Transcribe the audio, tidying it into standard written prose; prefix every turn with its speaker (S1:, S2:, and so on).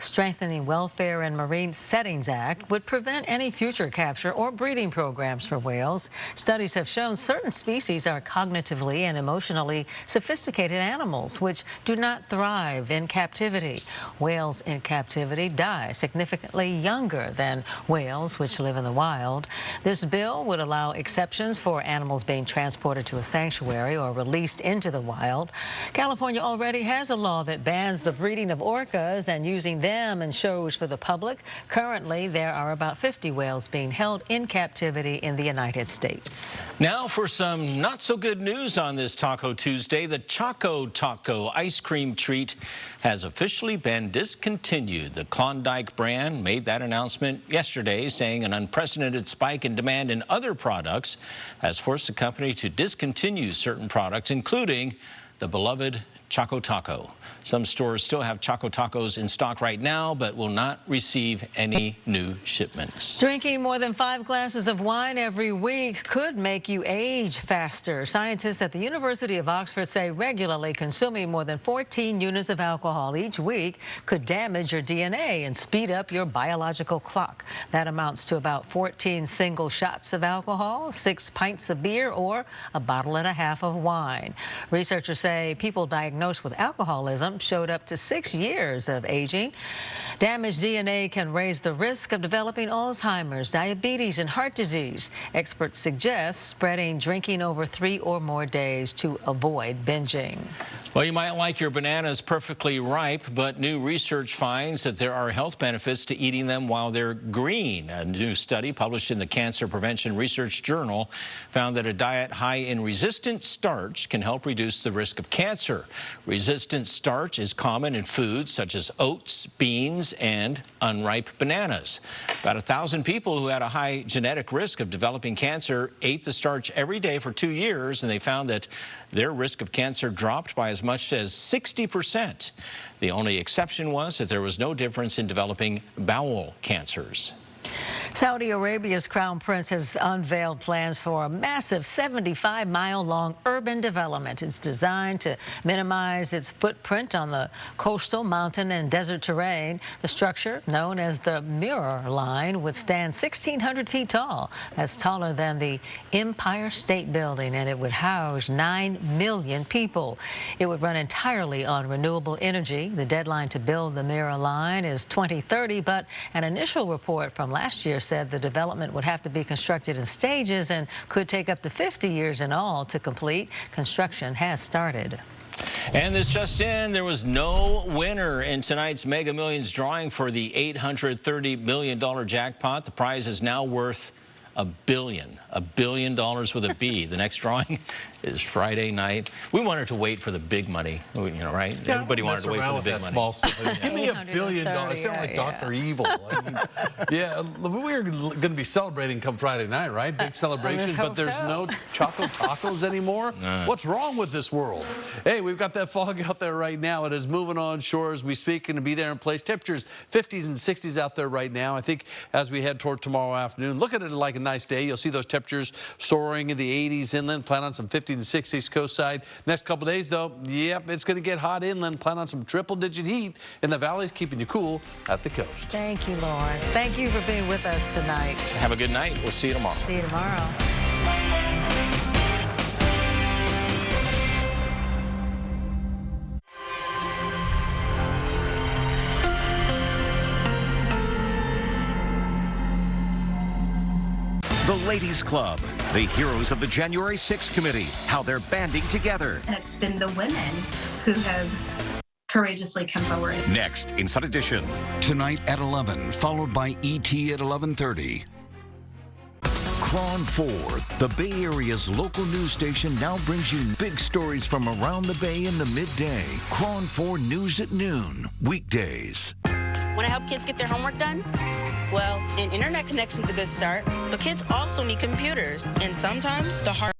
S1: Strengthening Welfare in Marine Settings Act would prevent any future capture or breeding programs for whales. Studies have shown certain species are cognitively and emotionally sophisticated animals which do not thrive in captivity. Whales in captivity die significantly younger than whales which live in the wild. This bill would allow exceptions for animals being transported to a sanctuary or released into the wild. California already has a law that bans the breeding of orcas and using them in shows for the public. Currently, there are about 50 whales being held in captivity in the United States.
S2: Now for some not so good news on this Taco Tuesday. The Choco Taco ice cream treat has officially been discontinued. The Klondike brand made that announcement yesterday, saying an unprecedented spike in demand in other products has forced the company to discontinue certain products, including the beloved Choco Taco. Some stores still have Choco Tacos in stock right now, but will not receive any new shipments.
S1: Drinking more than 5 glasses of wine every week could make you age faster. Scientists at the University of Oxford say regularly consuming more than 14 units of alcohol each week could damage your DNA and speed up your biological clock. That amounts to about 14 single shots of alcohol, 6 pints of beer, or a bottle and a half of wine. Researchers say people diagnosed with alcoholism showed up to 6 years of aging. Damaged DNA can raise the risk of developing Alzheimer's, diabetes, and heart disease. Experts suggest spreading drinking over 3 or more days to avoid binging.
S2: Well, you might like your bananas perfectly ripe, but new research finds that there are health benefits to eating them while they're green. A new study published in the Cancer Prevention Research Journal found that a diet high in resistant starch can help reduce the risk of cancer. Resistant starch is common in foods such as oats, beans, and unripe bananas. About 1,000 people who had a high genetic risk of developing cancer ate the starch every day for 2 years, and they found that their risk of cancer dropped by as much as 60%. The only exception was that there was no difference in developing bowel cancers.
S1: Saudi Arabia's Crown Prince has unveiled plans for a massive 75-mile-long urban development. It's designed to minimize its footprint on the coastal, mountain, and desert terrain. The structure, known as the Mirror Line, would stand 1,600 feet tall. That's taller than the Empire State Building, and it would house 9 million people. It would run entirely on renewable energy. The deadline to build the Mirror Line is 2030, but an initial report from last year said the development would have to be constructed in stages and could take up to 50 years in all to complete. Construction has started.
S2: And this just in, there was no winner in tonight's Mega Millions drawing for the $830 million jackpot. The prize is now worth $1 billion with a B. The next drawing is Friday night. We wanted to wait for the big money, you know, right?
S3: Yeah,
S2: everybody wanted to wait for the big money.
S3: Small stuff. Give me $1 billion. I sound like Dr. Evil. I mean, yeah, we're going to be celebrating come Friday night, right? Big celebration, but there's no Choco Tacos anymore. What's wrong with this world? Hey, we've got that fog out there right now. It is moving on shore as we speak and to be there in place. Temperatures 50s and 60s out there right now. I think as we head toward tomorrow afternoon, look at it like a nice day. You'll see those temperatures soaring in the 80s inland. Plan on some 50s and 60s coast side. Next couple days, though, yep, it's going to get hot inland. Plan on some triple-digit heat in the valleys, keeping you cool at the coast.
S1: Thank you, Lawrence. Thank you for being with us tonight.
S2: Have a good night. We'll see you tomorrow.
S1: See you tomorrow.
S4: The Ladies Club, the heroes of the January 6th committee, how they're banding together.
S5: And it's been the women who have courageously come forward.
S4: Next, Inside Edition. Tonight at 11, followed by ET at 11:30. Kron 4, the Bay Area's local news station, now brings you big stories from around the Bay in the midday. Kron 4 News at noon, weekdays.
S6: Want to help kids get their homework done? Well, an internet connection's a good start, but kids also need computers, and sometimes the hard